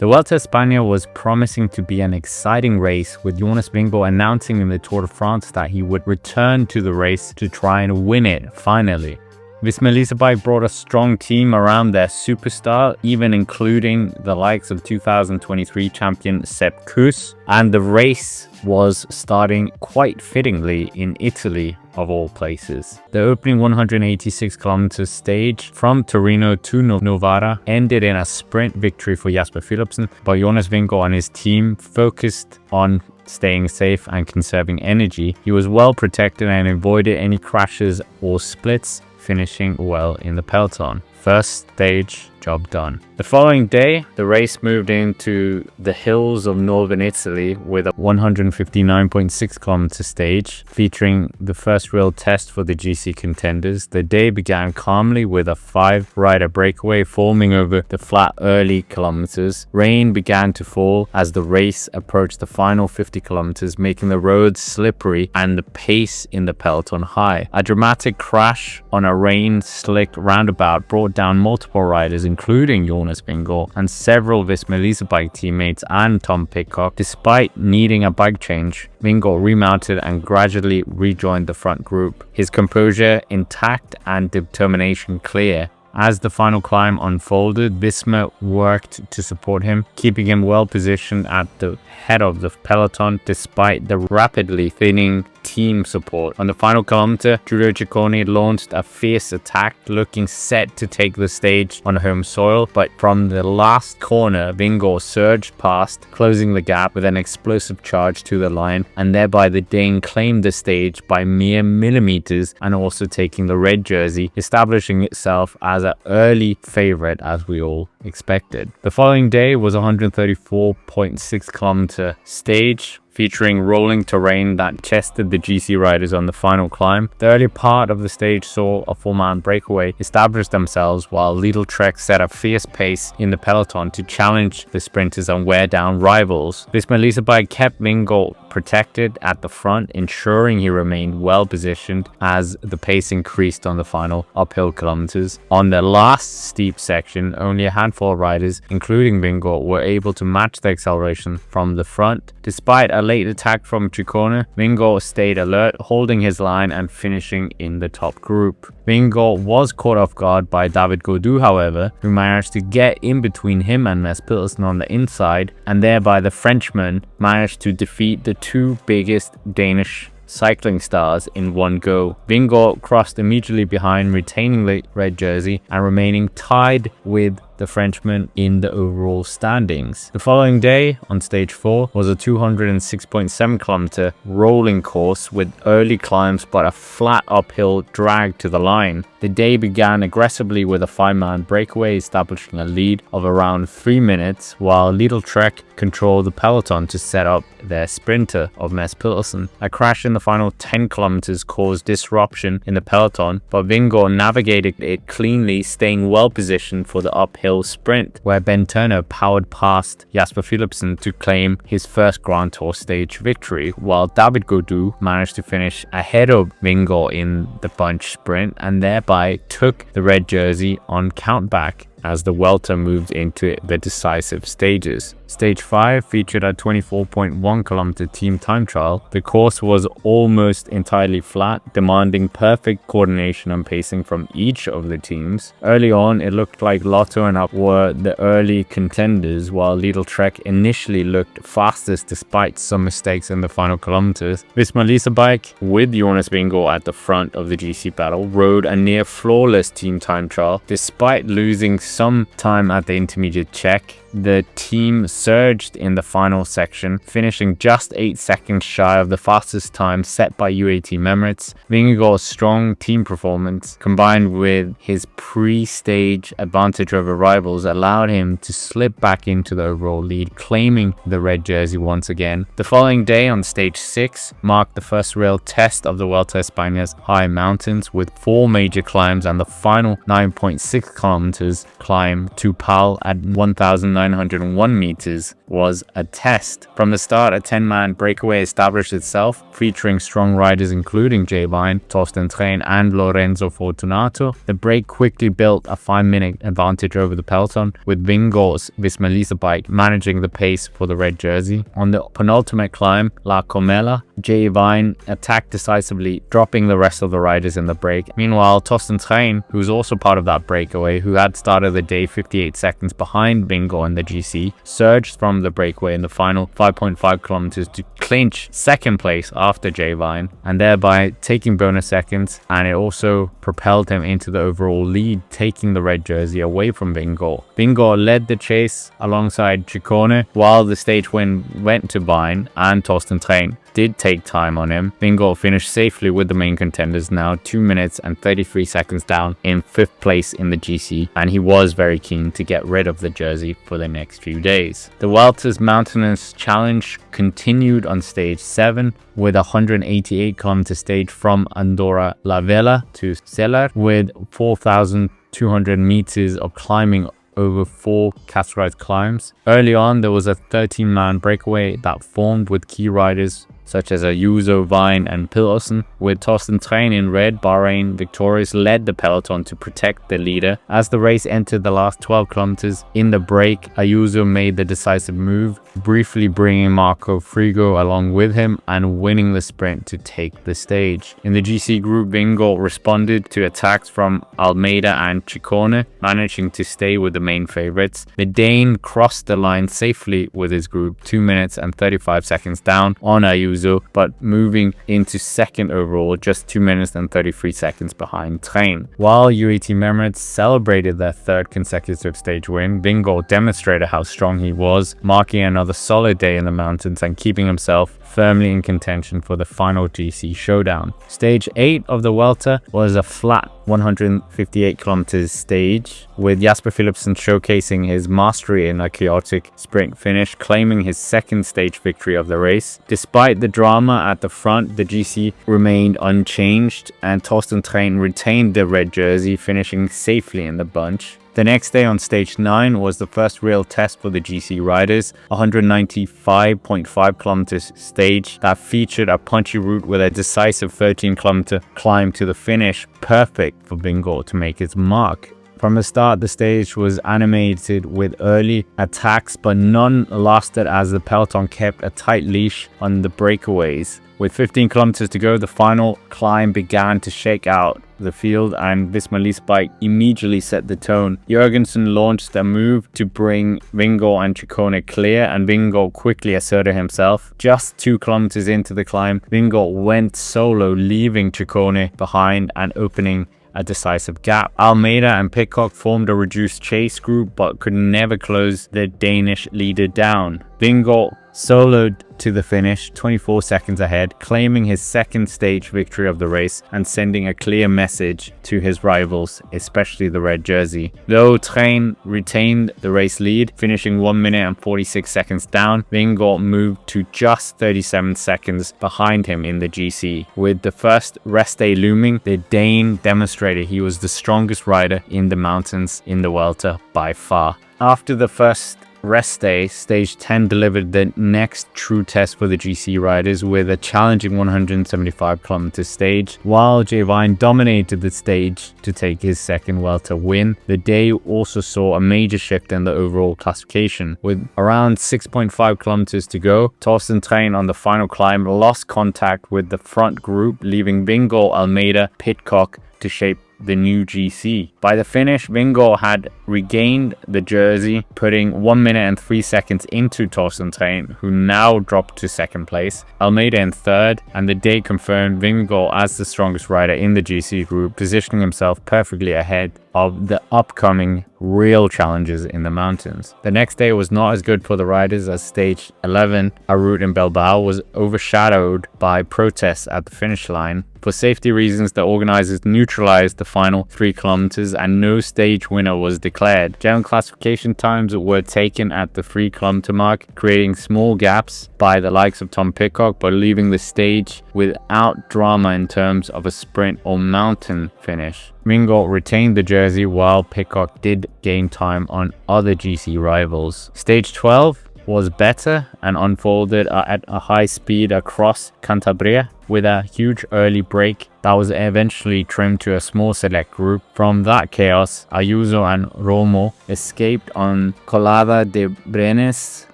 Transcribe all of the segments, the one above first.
The Vuelta a Espana was promising to be an exciting race, with Jonas Vingegaard announcing in the Tour de France that he would return to the race to try and win it finally. Visma brought a strong team around their superstar, even including the likes of 2023 champion Sepp Kuss, and the race was starting quite fittingly in Italy, of all places. The opening 186km stage from Torino to Novara ended in a sprint victory for Jasper Philipsen, but Jonas Vingegaard and his team focused on staying safe and conserving energy. He was well protected and avoided any crashes or splits, finishing well in the peloton. First stage, job done. The following day, the race moved into the hills of northern Italy with a 159.6km stage, featuring the first real test for the GC contenders. The day began calmly with a 5-rider breakaway forming over the flat early kilometers. Rain began to fall as the race approached the final 50 kilometers, making the roads slippery and the pace in the peloton high. A dramatic crash on a rain-slicked roundabout brought down multiple riders, including Jonas Vingegaard and several Visma bike teammates and Tom Pidcock. Despite needing a bike change, Vingegaard remounted and gradually rejoined the front group, his composure intact and determination clear. As the final climb unfolded, Visma worked to support him, keeping him well positioned at the head of the peloton despite the rapidly thinning team support. On the final kilometer, Giulio Ciccone launched a fierce attack, looking set to take the stage on home soil, but from the last corner, Vingegaard surged past, closing the gap with an explosive charge to the line, and thereby the Dane claimed the stage by mere millimeters and also taking the red jersey, establishing itself as an early favorite as we all expected. The following day was a 134.6km stage, featuring rolling terrain that tested the GC riders on the final climb. The early part of the stage saw a 4-man breakaway establish themselves, while Lidl Trek set a fierce pace in the peloton to challenge the sprinters and wear down rivals. Visma kept Vingegaard protected at the front, ensuring he remained well positioned as the pace increased on the final uphill kilometers. On the last steep section, only a handful of riders, including Vingegaard, were able to match the acceleration from the front. Despite a late attack from Ciccone, Vingegaard stayed alert, holding his line and finishing in the top group. Vingegaard was caught off guard by David Gaudu, however, who managed to get in between him and Mads Pedersen on the inside, and thereby the Frenchman managed to defeat the two biggest Danish cycling stars in one go. Vingegaard crossed immediately behind, retaining the red jersey and remaining tied with the Frenchman in the overall standings. The following day, on stage 4, was a 206.7km rolling course with early climbs but a flat uphill drag to the line. The day began aggressively with a 5-man breakaway, establishing a lead of around 3 minutes, while Lidl Trek controlled the peloton to set up their sprinter of Mads Pedersen. A crash in the final 10 kilometers caused disruption in the peloton, but Vingegaard navigated it cleanly, staying well positioned for the uphill sprint, where Ben Turner powered past Jasper Philipsen to claim his first Grand Tour stage victory, while David Gaudu managed to finish ahead of Vingegaard in the bunch sprint and thereby took the red jersey on countback as the Vuelta moved into the decisive stages. Stage 5 featured a 24.1km team time trial. The course was almost entirely flat, demanding perfect coordination and pacing from each of the teams. Early on, it looked like Lotto and Up were the early contenders, while Lidl Trek initially looked fastest despite some mistakes in the final kilometers. Visma Bike, with Jonas Vingegaard at the front of the GC battle, rode a near flawless team time trial. Despite losing some time at the intermediate check, the team surged in the final section, finishing just 8 seconds shy of the fastest time set by UAE Team Emirates. Vingegaard's strong team performance, combined with his pre-stage advantage over rivals, allowed him to slip back into the overall lead, claiming the red jersey once again. The following day, on stage 6, marked the first real test of the Vuelta a Espana's high mountains, with 4 major climbs and the final 9.6 kilometers climb to Pal at 1,901 meters kilometers was a test. From the start, a 10-man breakaway established itself, featuring strong riders including Jay Vine, Torsten Train, and Lorenzo Fortunato. The break quickly built a 5-minute advantage over the peloton, with Vingegaard's Visma Lease bike managing the pace for the red jersey. On the penultimate climb, La Comella, Jay Vine attacked decisively, dropping the rest of the riders in the break. Meanwhile, Torsten Train, who was also part of that breakaway, who had started the day 58 seconds behind Vingegaard in the GC, surged from the breakaway in the final 5.5 kilometers to clinch second place after Jay Vine, and thereby taking bonus seconds, and it also propelled him into the overall lead, taking the red jersey away from Vingegaard. Vingegaard led the chase alongside Ciccone, while the stage win went to Vine, and Torsten Train did take time on him. Vingegaard finished safely with the main contenders, now 2 minutes and 33 seconds down in 5th place in the GC, and he was very keen to get rid of the jersey for the next few days. The Vuelta's mountainous challenge continued on stage 7 with a 188-kilometer stage from Andorra la Vella to Cellar, with 4,200 meters of climbing over 4 categorized climbs. Early on, there was a 13-man breakaway that formed with key riders such as Ayuso, Vine, and Pilsen, with Torsten Train in red, Bahrain victorious, led the peloton to protect the leader. As the race entered the last 12 kilometers, in the break, Ayuso made the decisive move, briefly bringing Marco Frigo along with him and winning the sprint to take the stage. In the GC group, Vingegaard responded to attacks from Almeida and Ciccone, managing to stay with the main favorites. The Dane crossed the line safely with his group, 2 minutes and 35 seconds down on Ayuso, but moving into second overall, just 2 minutes and 33 seconds behind Train. While UAE Emirates celebrated their 3rd consecutive stage win, Vingegaard demonstrated how strong he was, marking another solid day in the mountains and keeping himself firmly in contention for the final GC showdown. Stage 8 of the Vuelta was a flat 158 kilometers stage, with Jasper Philipsen showcasing his mastery in a chaotic sprint finish, claiming his 2nd stage victory of the race. Despite the drama at the front, the GC remained unchanged, and Torsten Train retained the red jersey, finishing safely in the bunch. The next day on stage 9 was the first real test for the GC riders, a 195.5 kilometers stage that featured a punchy route with a decisive 13-kilometer climb to the finish, perfect for Vingegaard to make his mark. From the start, the stage was animated with early attacks, but none lasted as the peloton kept a tight leash on the breakaways. With 15 kilometers to go, the final climb began to shake out the field, and Visma Lease bike immediately set the tone. Jørgensen launched a move to bring Vingegaard and Ciccone clear, and Vingegaard quickly asserted himself. Just 2 kilometers into the climb, Vingegaard went solo, leaving Ciccone behind and opening a decisive gap. Almeida and Pidcock formed a reduced chase group but could never close the Danish leader down. Vingegaard soloed to the finish, 24 seconds ahead, claiming his 2nd stage victory of the race and sending a clear message to his rivals, especially the red jersey. Though Train retained the race lead, finishing 1 minute and 46 seconds down, Vingegaard moved to just 37 seconds behind him in the GC. With the first rest day looming, the Dane demonstrated he was the strongest rider in the mountains in the Vuelta by far. After the first rest day, stage 10 delivered the next true test for the GC riders with a challenging 175 kilometer stage. While Jay Vine dominated the stage to take his 2nd Vuelta win, the day also saw a major shift in the overall classification. With around 6.5 kilometers to go, Torsten Train on the final climb lost contact with the front group, leaving Vingegaard, Almeida, Pidcock to shape the new GC. By the finish, Vingegaard had regained the jersey, putting 1 minute and 3 seconds into Torsten Train, who now dropped to 2nd place, Almeida in 3rd, and the day confirmed Vingegaard as the strongest rider in the GC group, positioning himself perfectly ahead of the upcoming real challenges in the mountains. The next day was not as good for the riders, as stage 11, a route in Bilbao, was overshadowed by protests at the finish line. For safety reasons, the organizers neutralized the final 3 kilometers and no stage winner was declared. General classification times were taken at the 3-kilometer mark, creating small gaps by the likes of Tom Pidcock, but leaving the stage without drama in terms of a sprint or mountain finish. Vingegaard retained the jersey while Pidcock did gain time on other GC rivals. Stage 12 was better and unfolded at a high speed across Cantabria with a huge early break that was eventually trimmed to a small select group. From that chaos, Ayuso and Romo escaped on Colada de Brenes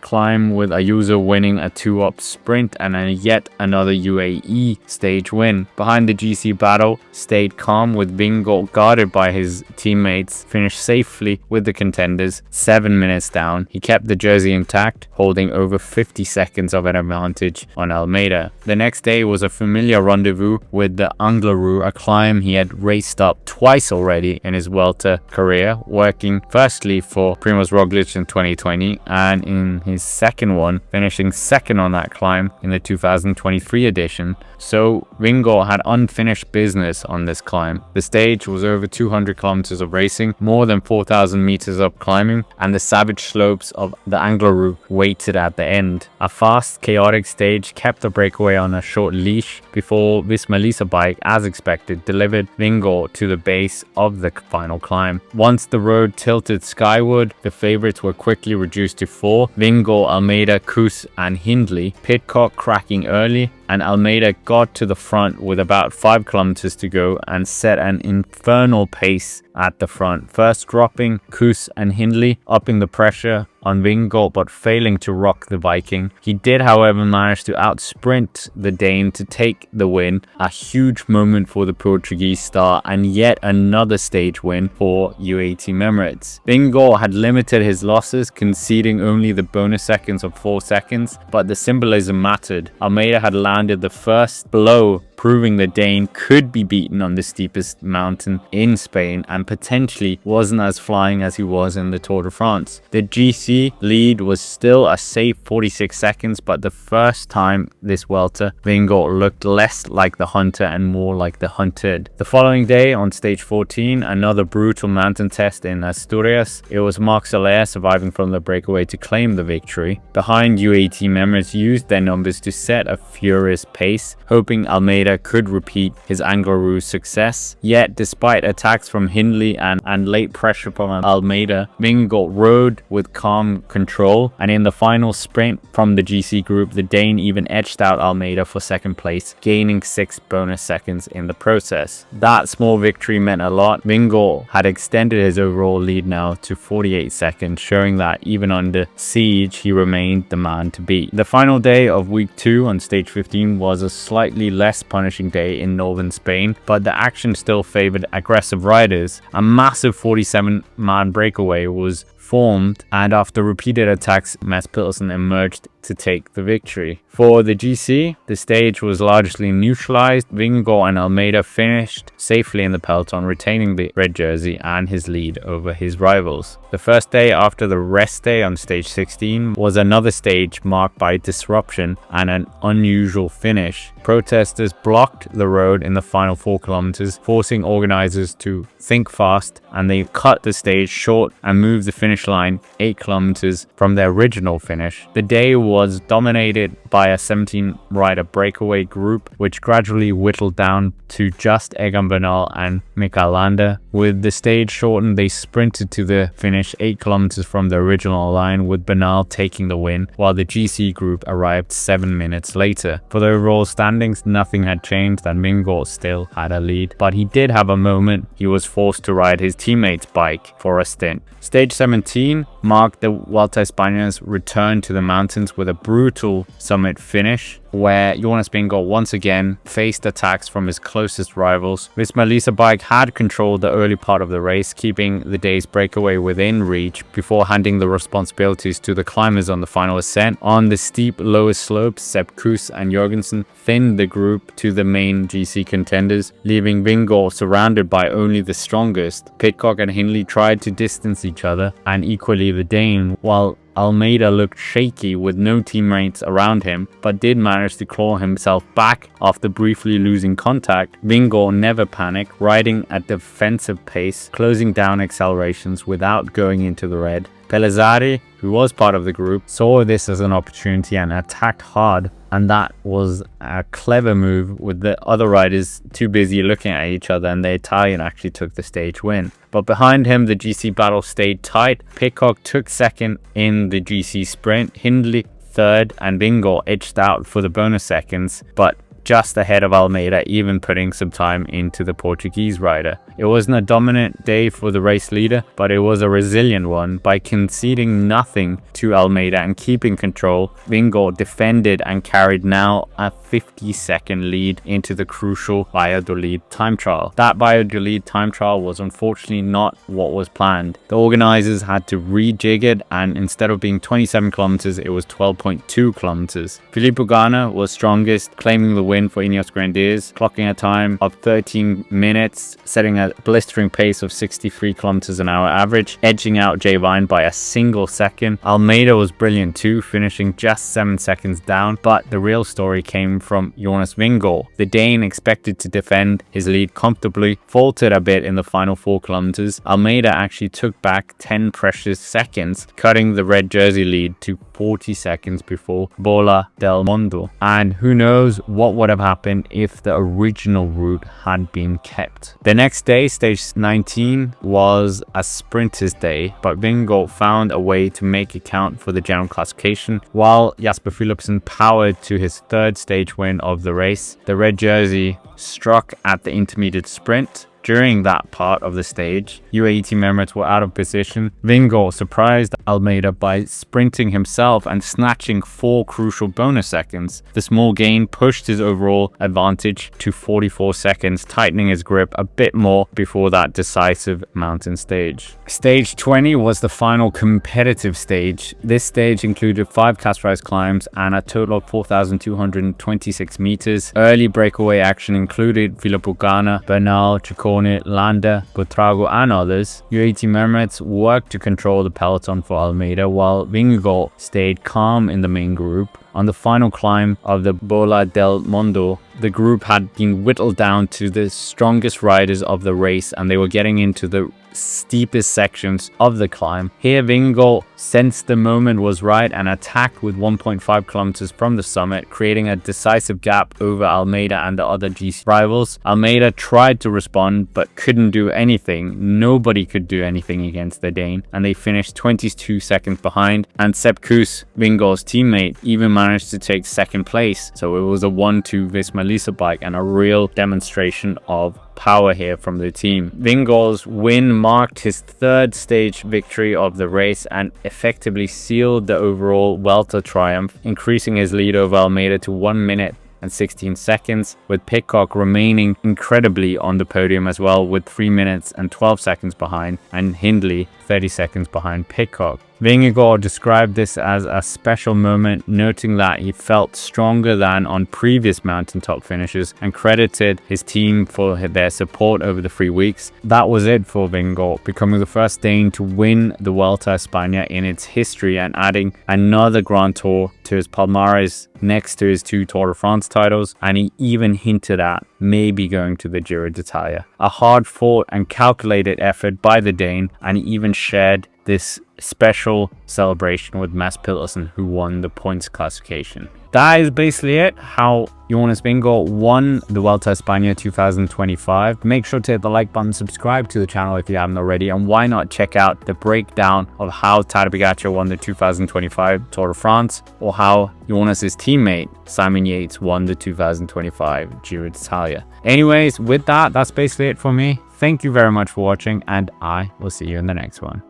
climb, with Ayuso winning a 2-up sprint and yet another UAE stage win. Behind the GC battle stayed calm, with Vingegaard guarded by his teammates, finished safely with the contenders 7 minutes down. He kept the jersey intact, holding over 50 seconds of an advantage on Almeida. The next day was a familiar rendezvous with the Angliru, a climb he had raced up twice already in his Vuelta career, working firstly for Primož Roglič in 2020 and in his second one finishing second on that climb in the 2023 edition. So Vingegaard had unfinished business on this climb. The stage was over 200 kilometers of racing, more than 4,000 meters up climbing, and the savage slopes of the Angliru waited at the end. A fast, chaotic stage kept the breakaway on a short leash before Visma bike, as expected, delivered Vingegaard to the base of the final climb. Once the road tilted skyward, the favorites were quickly reduced to 4: Vingegaard, Almeida, Kuss and Hindley. Pidcock cracking early, and Almeida got to the front with about 5 kilometers to go and set an infernal pace at the front, first dropping Kuss and Hindley, upping the pressure on Vingegaard but failing to rock the Viking. He did, however, manage to outsprint the Dane to take the win, a huge moment for the Portuguese star and yet another stage win for UAE Team Emirates. Vingegaard had limited his losses, conceding only the bonus seconds of 4 seconds, but the symbolism mattered. Almeida had landed the first blow, proving the Dane could be beaten on the steepest mountain in Spain and potentially wasn't as flying as he was in the Tour de France. The GC lead was still a safe 46 seconds, but the first time this Vuelta, Vingegaard looked less like the hunter and more like the hunted. The following day on stage 14, another brutal mountain test in Asturias, it was Marc Soler surviving from the breakaway to claim the victory. Behind, UAE Team Emirates used their numbers to set a furious pace, hoping Almeida could repeat his Angliru success. Yet, despite attacks from Hindley and late pressure from Almeida, Vingegaard rode with calm control, and in the final sprint from the GC group, the Dane even edged out Almeida for second place, gaining 6 bonus seconds in the process. That small victory meant a lot. Vingegaard had extended his overall lead now to 48 seconds, showing that even under siege, he remained the man to beat. The final day of week 2 on stage 15 was a slightly less punishing day in northern Spain, but the action still favored aggressive riders. A massive 47-man breakaway was formed, and after repeated attacks, Mads Pedersen emerged to take the victory. For the GC, the stage was largely neutralized. Vingegaard and Almeida finished safely in the peloton, retaining the red jersey and his lead over his rivals. The first day after the rest day on stage 16 was another stage marked by disruption and an unusual finish. Protesters blocked the road in the final 4 kilometers, forcing organizers to think fast, and they cut the stage short and moved the finish line 8 kilometers from their original finish. The day was dominated by a 17-rider breakaway group, which gradually whittled down to just Egan Bernal and Mikel Landa. With the stage shortened, they sprinted to the finish 8 kilometers from the original line, with Bernal taking the win, while the GC group arrived 7 minutes later. For the overall standings, nothing had changed and Vingegaard still had a lead, but he did have a moment. He was forced to ride his teammate's bike for a stint. Stage 17 marked the Vuelta a España's return to the mountains with a brutal summit finish, where Jonas Vingegaard once again faced attacks from his closest rivals. Visma bike had controlled the early part of the race, keeping the day's breakaway within reach before handing the responsibilities to the climbers on the final ascent. On the steep lowest slopes, Sepp Kuss and Jorgensen thinned the group to the main GC contenders, leaving Vingegaard surrounded by only the strongest. Pidcock and Hindley tried to distance each other, and equally the Dane, while Almeida looked shaky with no teammates around him, but did manage to claw himself back after briefly losing contact. Vingegaard never panicked, riding at defensive pace, closing down accelerations without going into the red. Pellizzari, who was part of the group, saw this as an opportunity and attacked hard, and that was a clever move, with the other riders too busy looking at each other, and the Italian actually took the stage win. But behind him, the GC battle stayed tight. Pidcock took second in the GC sprint, Hindley third, and Vingegaard edged out for the bonus seconds, but just ahead of Almeida, even putting some time into the Portuguese rider. It wasn't a dominant day for the race leader, but it was a resilient one. By conceding nothing to Almeida and keeping control, Vingegaard defended and carried now a 50-second lead into the crucial Valladolid time trial. That Valladolid time trial was unfortunately not what was planned. The organizers had to rejig it, and instead of being 27 kilometers, it was 12.2 kilometers. Filippo Ganna was strongest, claiming the win for Ineos Grenadiers, clocking a time of 13 minutes, setting a blistering pace of 63 kilometers an hour average, edging out Jay Vine by a single second. Almeida was brilliant too, finishing just 7 seconds down, but the real story came from Jonas Vingegaard. The Dane, expected to defend his lead comfortably, faltered a bit in the final 4 kilometers. Almeida actually took back 10 precious seconds, cutting the red jersey lead to 40 seconds before Bola del Mondo. And who knows what would have happened if the original route had been kept. The next day, stage 19, was a sprinter's day, but Vingegaard found a way to make it count for the general classification, while Jasper Philipsen powered to his third stage win of the race. The red jersey struck at the intermediate sprint. During that part of the stage, UAE team Emirates were out of position. Vingegaard surprised Almeida by sprinting himself and snatching 4 crucial bonus seconds. The small gain pushed his overall advantage to 44 seconds, tightening his grip a bit more before that decisive mountain stage. Stage 20 was the final competitive stage. This stage included 5 classified climbs and a total of 4,226 meters. Early breakaway action included Filippo Ganna, Bernal, Ciccone, Landa, Buitrago and others. UAE team Emirates worked to control the peloton for Almeida, while Vingegaard stayed calm in the main group. On the final climb of the Bola del Mondo, the group had been whittled down to the strongest riders of the race, and they were getting into the steepest sections of the climb. Here, Vingegaard sensed the moment was right and attacked with 1.5 kilometers from the summit, creating a decisive gap over Almeida and the other GC rivals. Almeida tried to respond but couldn't do anything. Nobody could do anything against the Dane, and they finished 22 seconds behind, and Sepp Kuss, Vingegaard's teammate, even managed to take second place. So it was a 1-2 Visma Lease bike, and a real demonstration of power here from the team. Vingegaard's win marked his third stage victory of the race and effectively sealed the overall Vuelta triumph, increasing his lead over Almeida to 1 minute and 16 seconds, with Pidcock remaining incredibly on the podium as well, with 3 minutes and 12 seconds behind, and Hindley 30 seconds behind Pidcock. Vingegaard described this as a special moment, noting that he felt stronger than on previous mountaintop finishes, and credited his team for their support over the 3 weeks. That was it for Vingegaard, becoming the first Dane to win the Vuelta a España in its history, and adding another Grand Tour to his palmarès next to his 2 Tour de France titles, and he even hinted at maybe going to the Giro d'Italia. A hard-fought and calculated effort by the Dane, and he even shared this special celebration with Mads Pedersen, who won the points classification. That is basically it, how Jonas Vingegaard won the Vuelta a España 2025. Make sure to hit the like button, subscribe to the channel if you haven't already, and why not check out the breakdown of how Tadej Pogačar won the 2025 Tour de France, or how Jonas's teammate Simon Yates won the 2025 Giro d'Italia. Anyways, with that, that's basically it for me. Thank you very much for watching, and I will see you in the next one.